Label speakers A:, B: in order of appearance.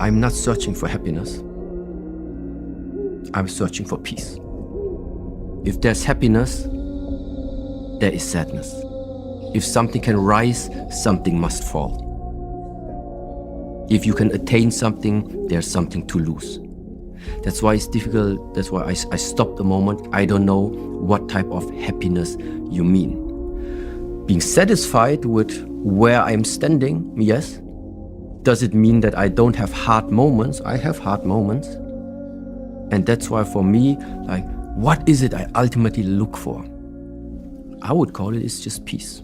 A: I'm not searching for happiness. I'm searching for peace. If there's happiness, there is sadness. If something can rise, something must fall. If you can attain something, there's something to lose. That's why it's difficult. That's why I stopped a moment. I don't know what type of happiness you mean. Being satisfied with where I'm standing, yes. Does it mean that I don't have hard moments? I have hard moments. And that's why for me, like, what is it I ultimately look for? I would call it's just peace.